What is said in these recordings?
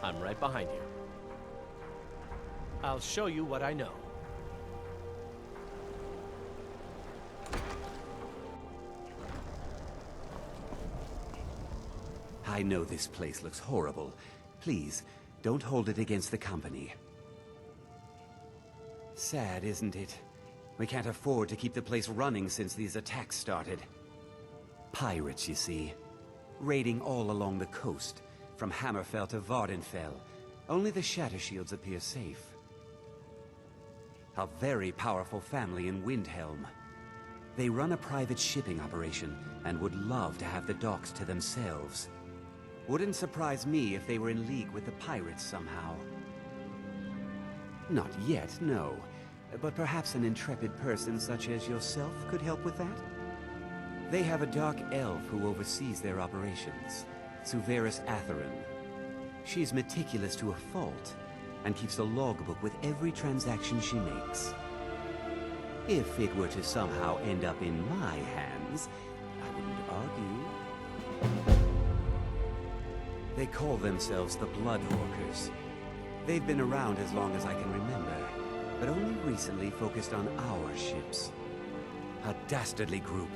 I'm right behind you. I'll show you what I know. I know this place looks horrible. Please, don't hold it against the company. Sad, isn't it? We can't afford to keep the place running since these attacks started. Pirates, you see. Raiding all along the coast, from Hammerfell to Vvardenfell. Only the Shattershields appear safe. A very powerful family in Windhelm. They run a private shipping operation and would love to have the docks to themselves. Wouldn't surprise me if they were in league with the pirates somehow. Not yet, no. But perhaps an intrepid person such as yourself could help with that? They have a dark elf who oversees their operations, Suveris Atheron. She's meticulous to a fault, and keeps a logbook with every transaction she makes. If it were to somehow end up in my hands, I wouldn't argue. They call themselves the Bloodhawkers. They've been around as long as I can remember, but only recently focused on our ships. A dastardly group,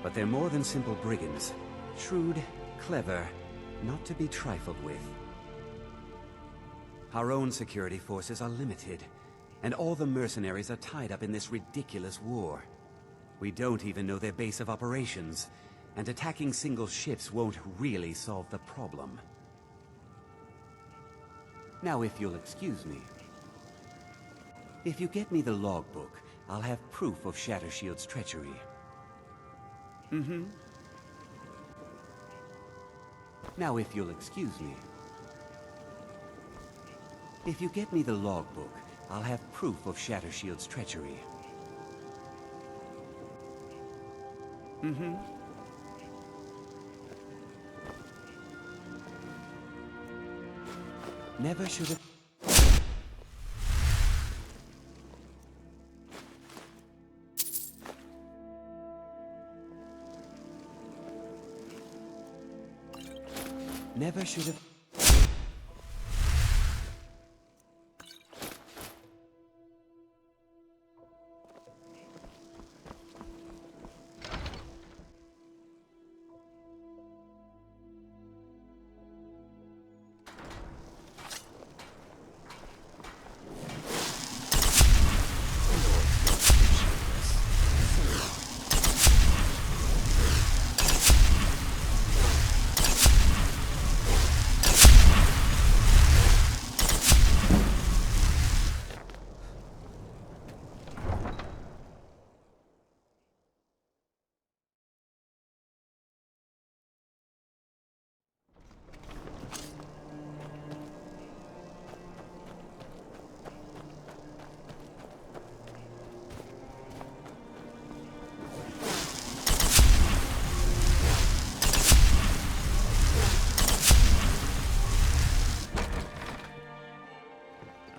but they're more than simple brigands. Shrewd, clever, not to be trifled with. Our own security forces are limited, and all the mercenaries are tied up in this ridiculous war. We don't even know their base of operations, and attacking single ships won't really solve the problem. Now, if you'll excuse me. If you get me the logbook, I'll have proof of Shattershield's treachery. Now, if you'll excuse me. If you get me the logbook, I'll have proof of Shattershield's treachery. Never should have... Never should have...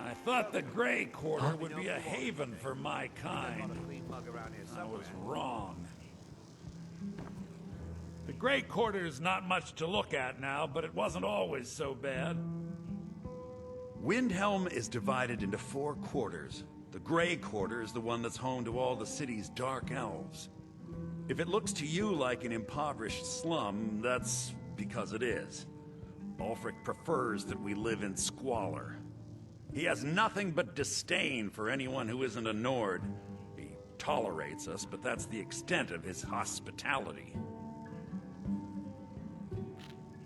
I thought the Grey Quarter would be a haven for my kind. I was wrong. The Grey Quarter is not much to look at now, but it wasn't always so bad. Windhelm is divided into 4 quarters. The Grey Quarter is the one that's home to all the city's dark elves. If it looks to you like an impoverished slum, that's because it is. Ulfric prefers that we live in squalor. He has nothing but disdain for anyone who isn't a Nord. He tolerates us, but that's the extent of his hospitality.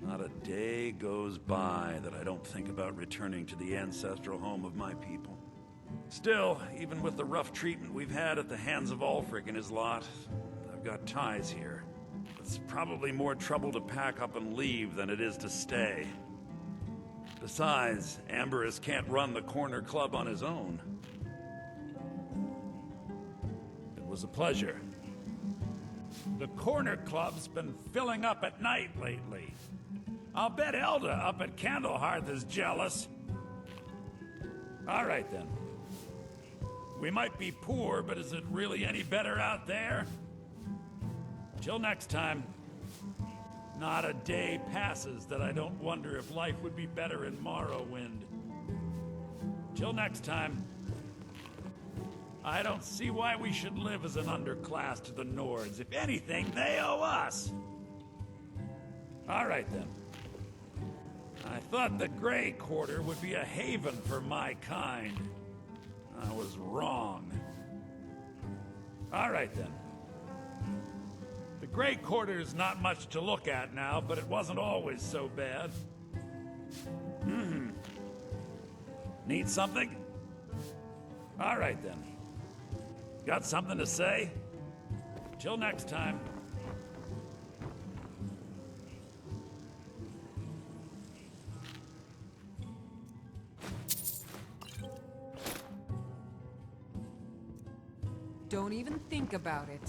Not a day goes by that I don't think about returning to the ancestral home of my people. Still, even with the rough treatment we've had at the hands of Ulfric and his lot, I've got ties here. It's probably more trouble to pack up and leave than it is to stay. Besides, Amberus can't run the Corner Club on his own. It was a pleasure. The Corner Club's been filling up at night lately. I'll bet Elda up at Candlehearth is jealous. All right, then. We might be poor, but is it really any better out there? Till next time. Not a day passes that I don't wonder if life would be better in Morrowind. Till next time. I don't see why we should live as an underclass to the Nords. If anything, they owe us. All right, then. I thought the Grey Quarter would be a haven for my kind. I was wrong. All right, then. The Grey Quarter's not much to look at now, but it wasn't always so bad. Need something? All right, then. Got something to say? Till next time. Don't even think about it.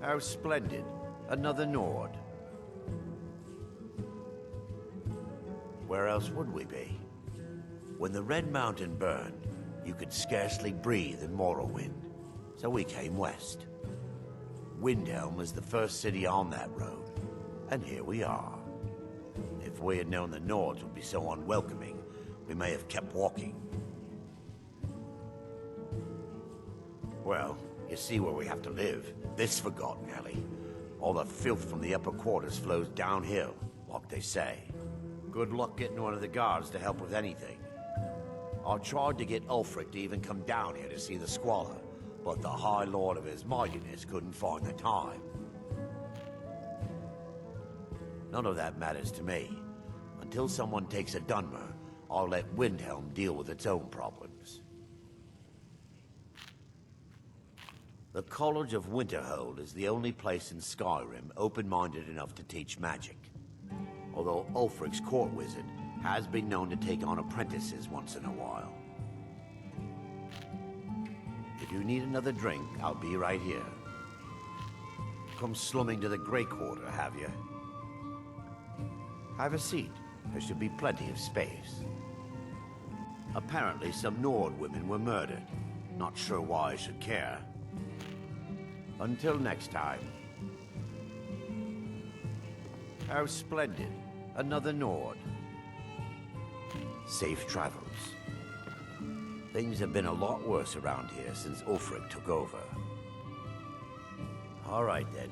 How splendid. Another Nord. Where else would we be? When the Red Mountain burned, you could scarcely breathe in Morrowind, so we came west. Windhelm was the first city on that road, and here we are. If we had known the Nords would be so unwelcoming, we may have kept walking. Well, you see where we have to live. This forgotten alley. All the filth from the upper quarters flows downhill, like they say. Good luck getting one of the guards to help with anything. I tried to get Ulfric to even come down here to see the squalor, but the High Lord of his mightiness couldn't find the time. None of that matters to me. Until someone takes a Dunmer, I'll let Windhelm deal with its own problems. The College of Winterhold is the only place in Skyrim open-minded enough to teach magic. Although Ulfric's court wizard has been known to take on apprentices once in a while. If you need another drink, I'll be right here. Come slumming to the Grey Quarter, have you? Have a seat. There should be plenty of space. Apparently, some Nord women were murdered. Not sure why I should care. Until next time. How splendid. Another Nord. Safe travels. Things have been a lot worse around here since Ulfric took over. All right, then.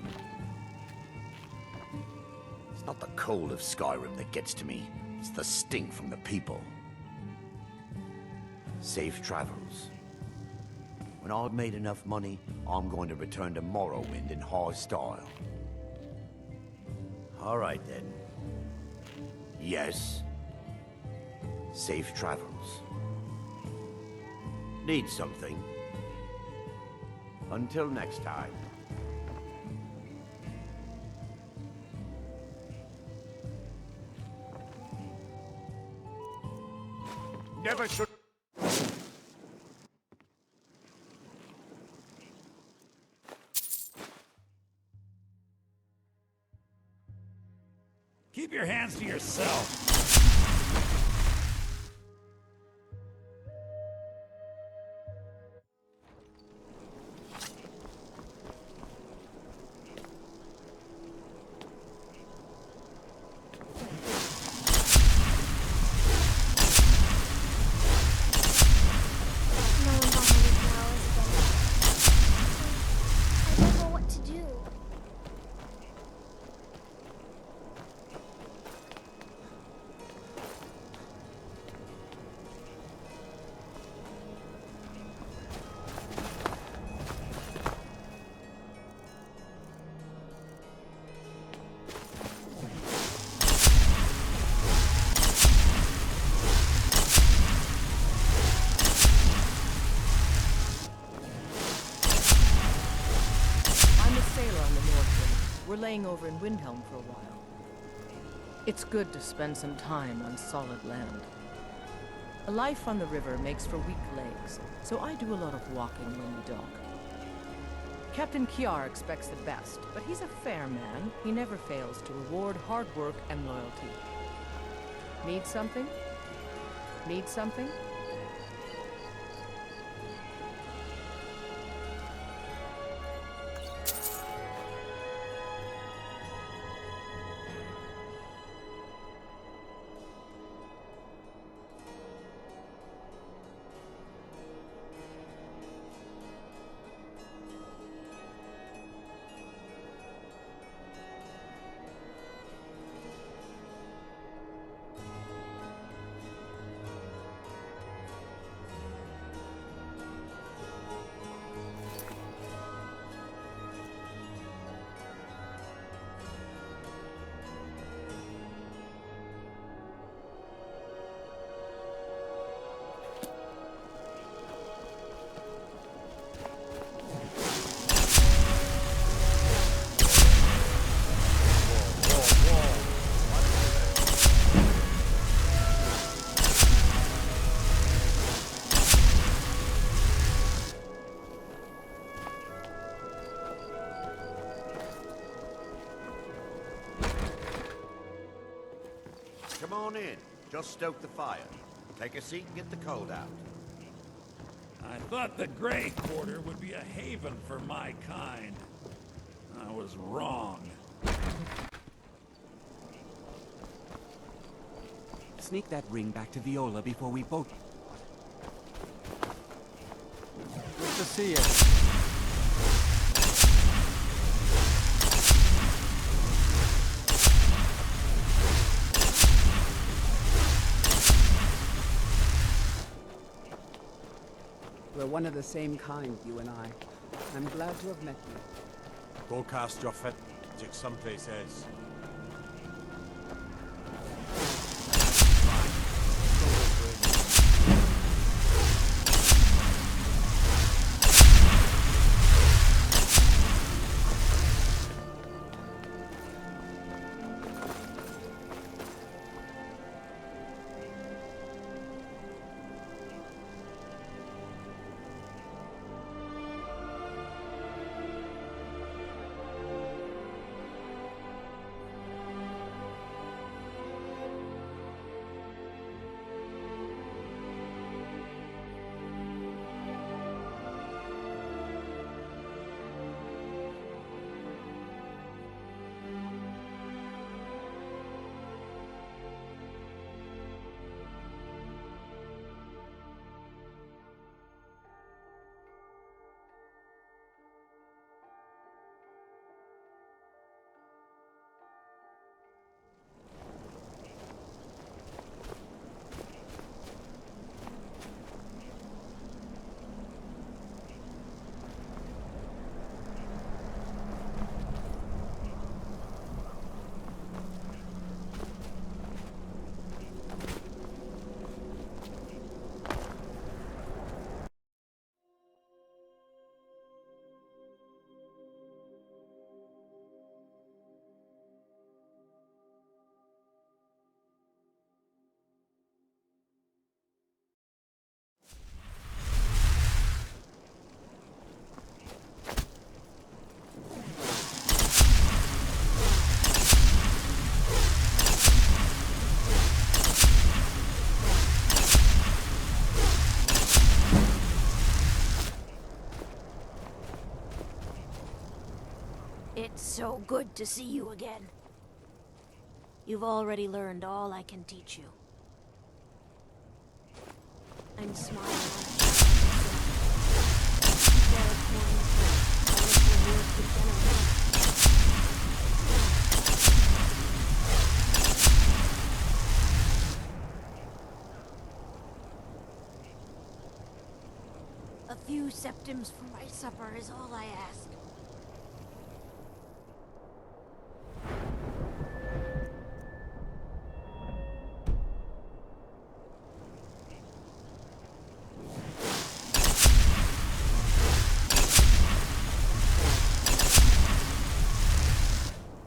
It's not the cold of Skyrim that gets to me. It's the stink from the people. Safe travels. When I've made enough money, I'm going to return to Morrowind in high style. All right, then. Yes. Safe travels. Need something? Until next time. Never should... Keep your hands to yourself. We're laying over in Windhelm for a while. It's good to spend some time on solid land. A life on the river makes for weak legs, so I do a lot of walking when we dock. Captain Kiar expects the best, but he's a fair man. He never fails to reward hard work and loyalty. Need something? Need something? on in. Just stoke the fire. Take a seat and get the cold out. I thought the Grey Quarter would be a haven for my kind. I was wrong. Sneak that ring back to Viola before we both... Good to see you. We're one of the same kind, you and I. I'm glad to have met you. Go cast your fit. Take someplace else. It's so good to see you again. You've already learned all I can teach you. I'm smiling on it. There are points where I look for words with generosity. A few septims for my supper is all I ask.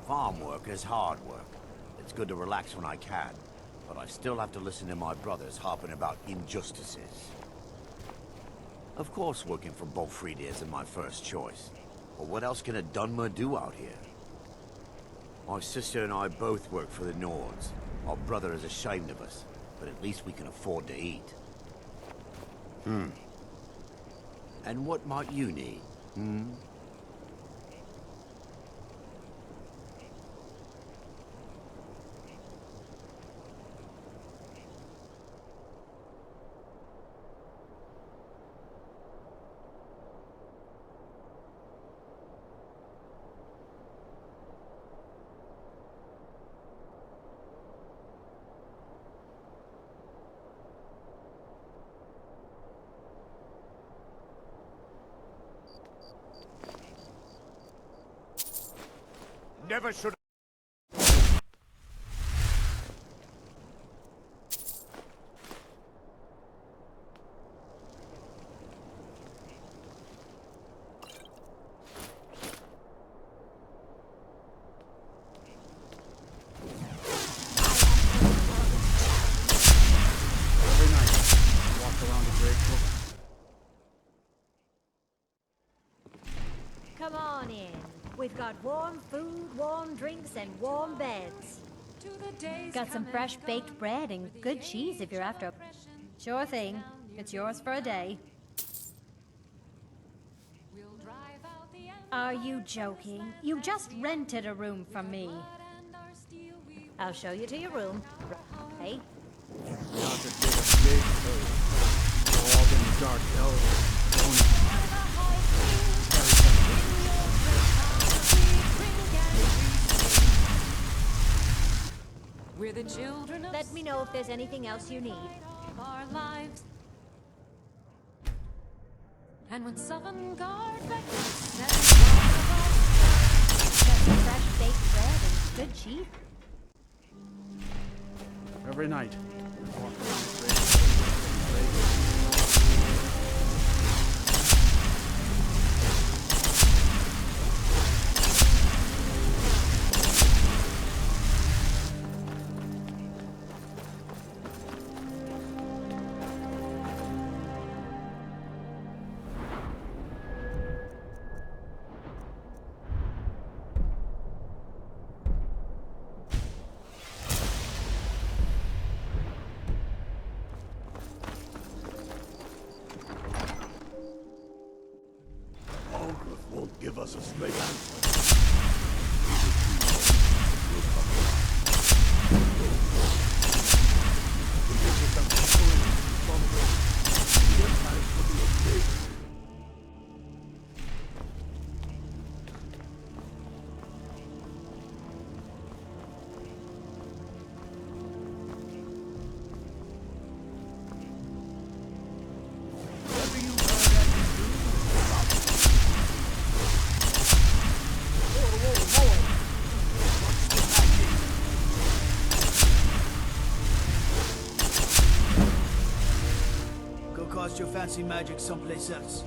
Farm work is hard work. It's good to relax when I can, but I still have to listen to my brothers harping about injustices. Of course working for Bolfrida isn't my first choice, but what else can a Dunmer do out here? My sister and I both work for the Nords. Our brother is ashamed of us, but at least we can afford to eat. And what might you need? Never should. Every night, walk around the Great Book. Come on in. We've got warm food, warm drinks, and warm beds. to the days Got some come fresh and baked gone, bread and for the good cheese if age you're of after. oppression. Sure thing. It's yours for a day. We'll drive out the Are you empire from this joking? land You that just we rented a own. room from me. Blood and our steel we I'll show you to your room. Hey, Not to dig a big hole. All them dark elves. We're the children of let me know if there's anything else you need. of our lives. And when Southern Guard beckons, Got some fresh baked bread and good cheese. Every night. Walk around the great Algrove won't give us a straight answer. Go cast your fancy magic someplace else.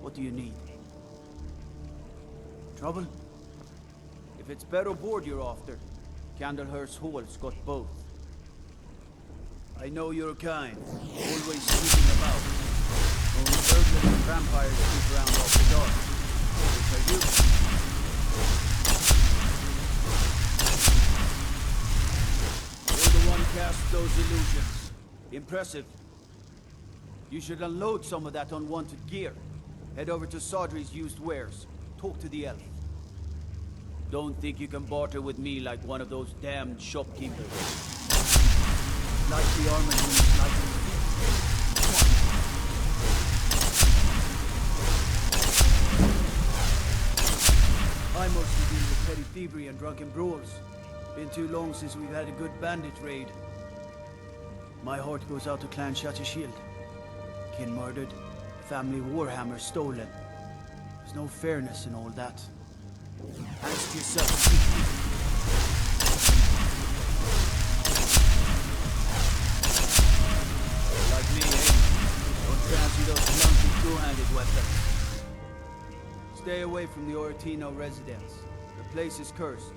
What do you need? Trouble? If it's better board you're after, Candlehurst Hall's got both. I know your kind, always sneaking about. Only burglars and vampires creep around after dark. Which are you? You're the one cast those illusions. Impressive. You should unload some of that unwanted gear. Head over to Sodri's used wares. Talk to the elf. Don't think you can barter with me like one of those damned shopkeepers. Like the armor units like I mostly deal with petty thievery and drunken brawls. Been too long since we've had a good bandit raid. My heart goes out to Clan Shattershield. Kin murdered, family warhammer stolen. There's no fairness in all that. Ask yourself. Like me, eh? Don't fancy those clunky two-handed weapons. Stay away from the Oratino residence. The place is cursed.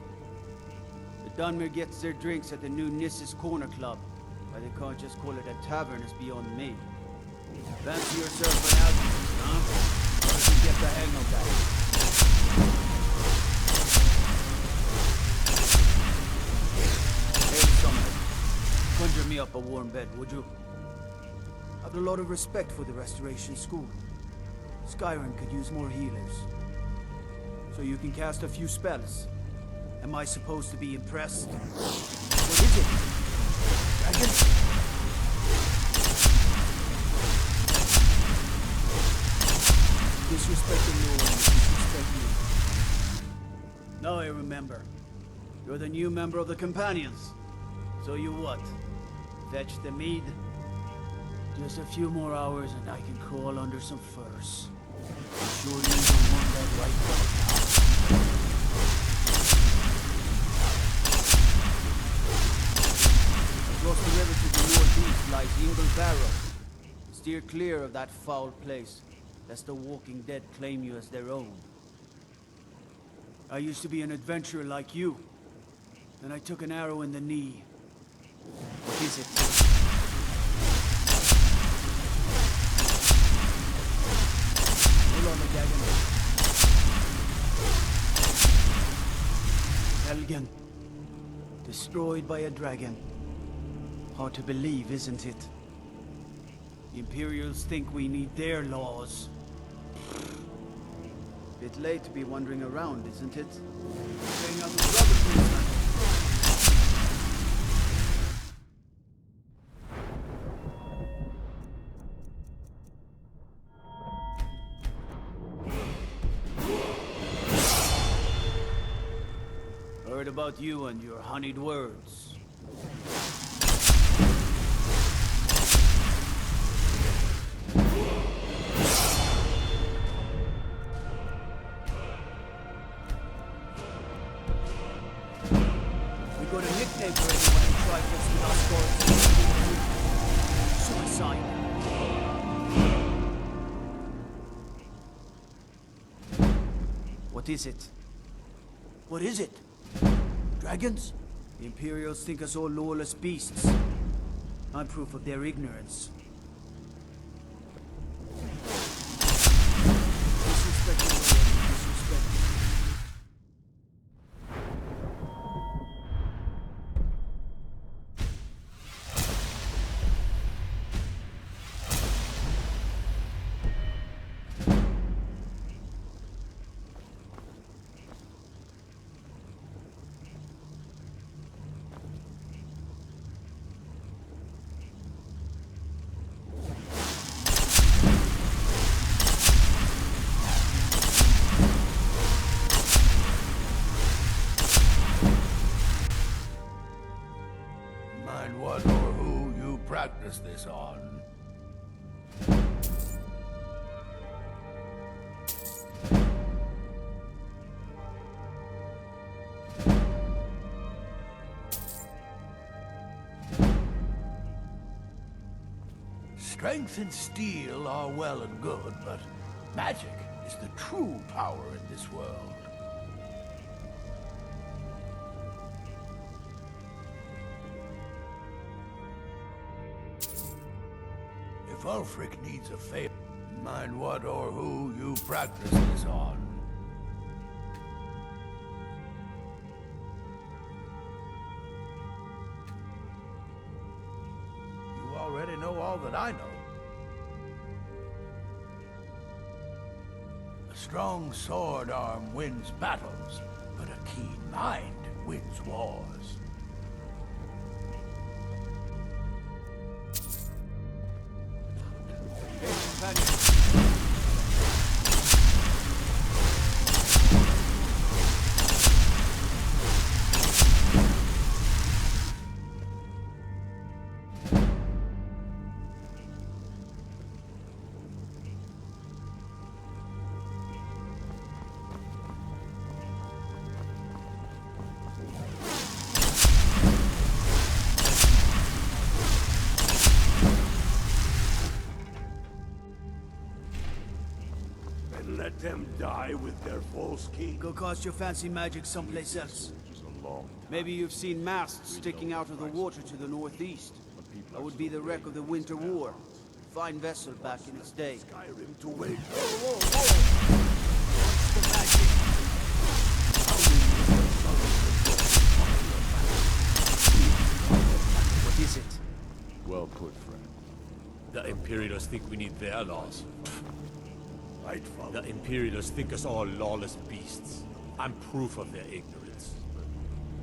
The Dunmer gets their drinks at the new Gnisis Corner Club. Why they can't just call it a tavern is beyond me. Fancy yourself an alchemist, huh? Once you get the hang of that. Hail Summoner. up a warm bed, would you? I've a lot of respect for the Restoration School. Skyrim could use more healers. So you can cast a few spells. Am I supposed to be impressed? What is it? Dragon? Disrespect the Lord, disrespect me. Now I remember. You're the new member of the Companions. So you what? Fetch the mead? Just a few more hours and I can crawl under some furs. I'm sure you don't want that right about now. Across the river to the northeast lies Barrow. Steer clear of that foul place, lest the Walking Dead claim you as their own. I used to be an adventurer like you. Then I took an arrow in the knee. What is it? Hold on, McGagan. Helgen. Destroyed by a dragon. Hard to believe, isn't it? The Imperials think we need their laws. Bit late to be wandering around, isn't it? Staying out with rubber. Heard about you and your honeyed words. We got a nickname for anyone who tried this with us, Suicide. What is it? What is it? Dragons? The Imperials think us all lawless beasts. I'm proof of their ignorance. Disrespect the Lord, disrespect me. What or who you practice this on? Strength and steel are well and good, but magic is the true power in this world. If Ulfric needs a favor, mind what or who you practice this on. You already know all that I know. A strong sword arm wins battles, but a keen mind wins wars. Let them die with their false king. Go cast your fancy magic someplace else. Maybe you've seen masts sticking out of the water to the northeast. That would be the wreck of the Winter War. Fine vessel back in its day. Skyrim to wait. Whoa! What's the magic? What is it? Imperialists think we need their laws. Right, Father. The Imperialists think us all lawless beasts. I'm proof of their ignorance.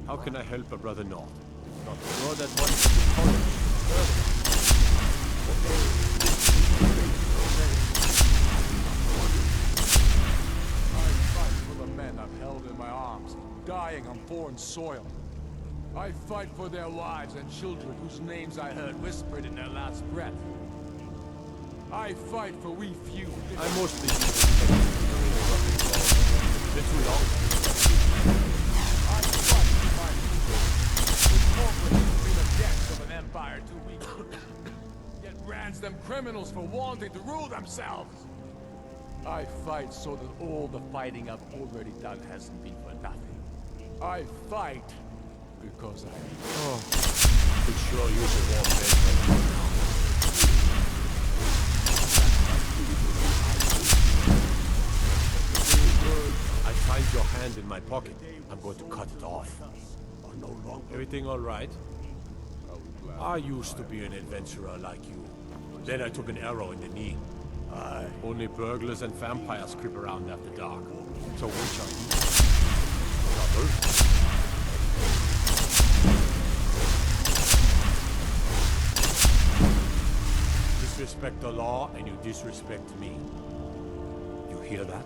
How can I help a brother not? Not sure that one should be I fight for the men I've held in my arms, dying on foreign soil. I fight for their wives and children whose names I heard whispered in their last breath. I fight for we few. I mostly been too long. I fight for my people. The corporates bring the debts of an empire too weak. Yet brands them criminals for wanting to rule themselves. I fight so that all the fighting I've already done hasn't been for nothing. I fight because I... Could sure use a warm bed right now. I find your hand in my pocket. I'm going to cut it off. Everything all right? I used to be an adventurer like you. Then I took an arrow in the knee. Only burglars and vampires creep around after dark. So which are you? Trouble? Disrespect the law and you disrespect me. You hear that?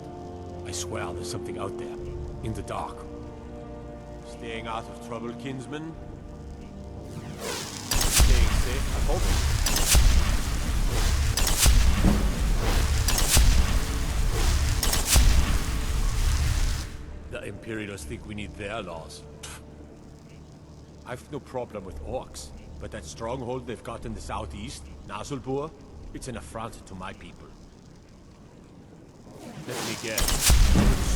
I swear there's something out there, in the dark. Staying out of trouble, kinsman? Staying safe, I hope. The Imperialists think we need their laws. I've no problem with orcs, but that stronghold they've got in the southeast, Nasulbur, it's an affront to my people. Let me guess.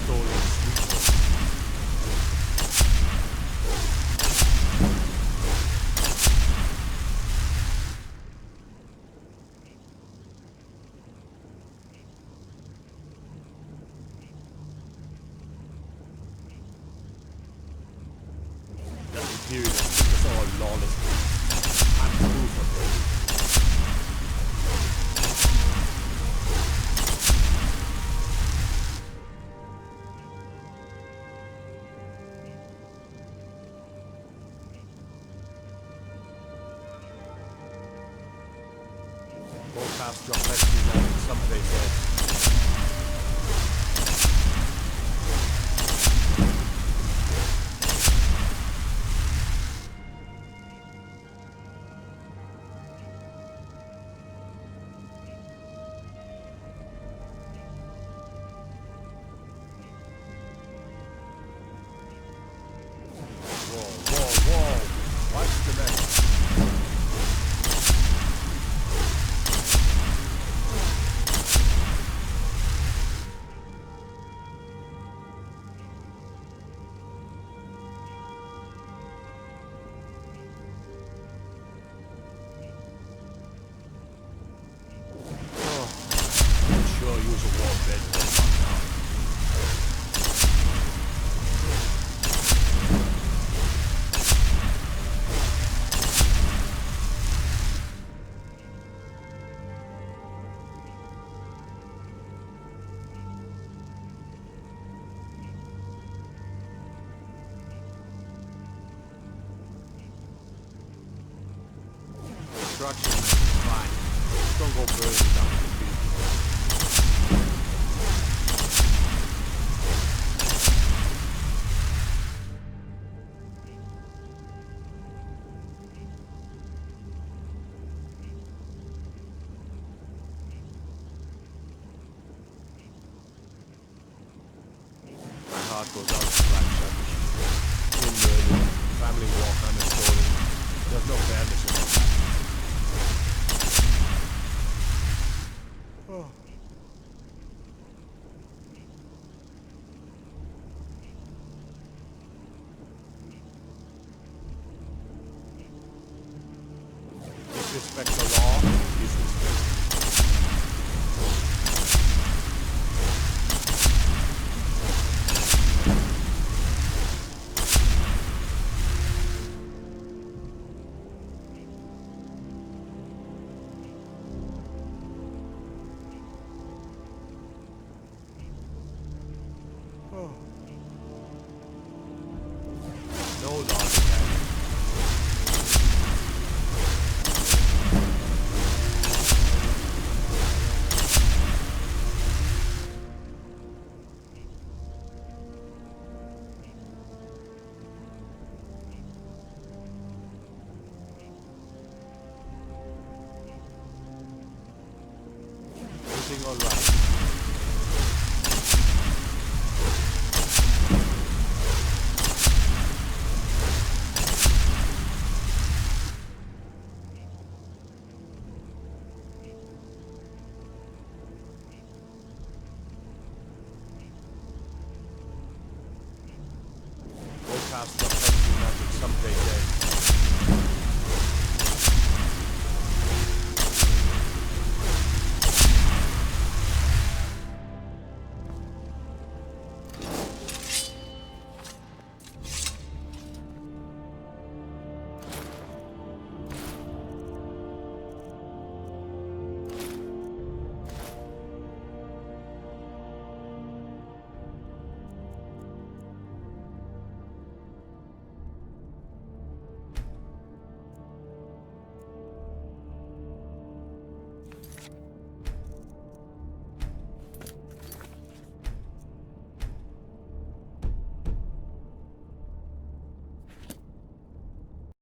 Stolen sweet. The Imperialists is all lawless. I'm proof of it. Cast your questions on someplace else. Whoa. Watch the next. Destruction is fine. Just don't go burning down the street. My heart goes out to Black Shepherd. Been murdered, family warhammer stolen. There's no fairness in that. Disrespect the law, disrespect. No longer. Everything all right? We'll cast the magic someday.